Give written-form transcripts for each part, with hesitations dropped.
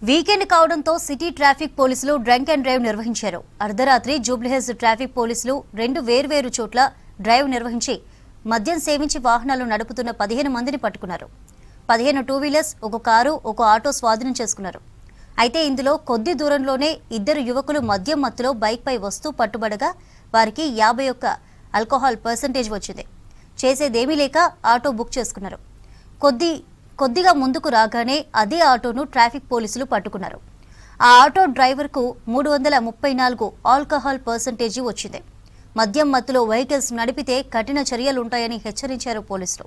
Weekend కావడంతో city traffic పోలీసులు drunk and drive నిర్వహించారు. అర్ధరాత్రి జూబ్లీహిల్స్ ట్రాఫిక్ పోలీసులు రెండు వేర్వేరు చోట్ల డ్రైవ్ నిర్వహించి మద్యం సేవించి వాహనాలు నడుపుతున్న 15 మందిని పట్టుకున్నారు. 15 టూ వీలర్స్, ఒక కారు, ఒక ఆటో స్వాధీనం చేసుకున్నారు. అయితే ఇందులో కొద్ది దూరంలోనే ఇద్దరు యువకులు మద్యం మత్తులో బైక్పై వస్తూ పట్టుబడగా వారికి 51 ఆల్కహాల్ పర్సెంటేజ్ వచ్చింది. చేసేదేమీ లేక ఆటో బుక్ చేసుకున్నారు. కొద్దిగా ముందుకు రాగానే అదే ఆటోను ట్రాఫిక్ పోలీసులు పట్టుకున్నారు. ఆ ఆటో డ్రైవర్కు 334 ఆల్కహాల్ పర్సెంటేజీ వచ్చింది. మద్యం మత్తులో వెహికల్స్ నడిపితే కఠిన చర్యలుంటాయని హెచ్చరించారు పోలీసులు.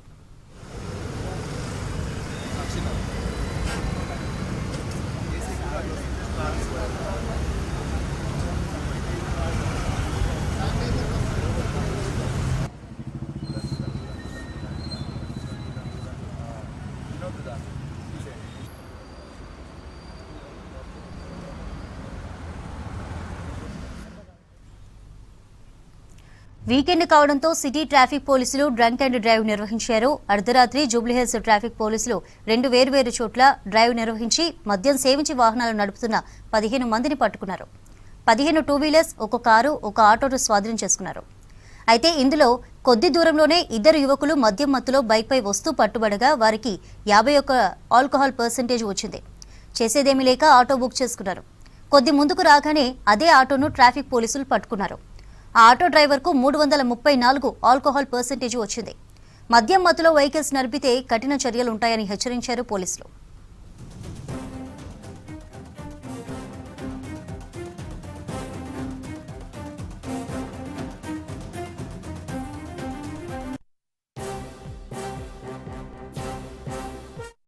వీకెండ్ కావడంతో సిటీ ట్రాఫిక్ పోలీసులు డ్రంక్ అండ్ డ్రైవ్ నిర్వహించారు. అర్ధరాత్రి జూబ్లీహిల్స్ ట్రాఫిక్ పోలీసులు రెండు వేర్వేరు చోట్ల డ్రైవ్ నిర్వహించి మద్యం సేవించి వాహనాలు నడుపుతున్న 15 మందిని పట్టుకున్నారు. 15 టూ వీలర్స్, ఒక కారు, ఒక ఆటోను స్వాధీనం చేసుకున్నారు. అయితే ఇందులో కొద్ది దూరంలోనే ఇద్దరు యువకులు మద్యం మత్తులో బైక్పై వస్తూ పట్టుబడగా వారికి 51 ఆల్కహాల్ పర్సెంటేజ్ వచ్చింది. చేసేదేమీ లేక ఆటో బుక్ చేసుకున్నారు. కొద్ది ముందుకు రాగానే అదే ఆటోను ట్రాఫిక్ పోలీసులు పట్టుకున్నారు. ఆ ఆటో డ్రైవర్కు 334 ఆల్కహాల్ పర్సెంటేజ్ వచ్చింది. మద్యం మత్తులో వెహికల్స్ నడిపితే కఠిన చర్యలుంటాయని హెచ్చరించారు పోలీసులు.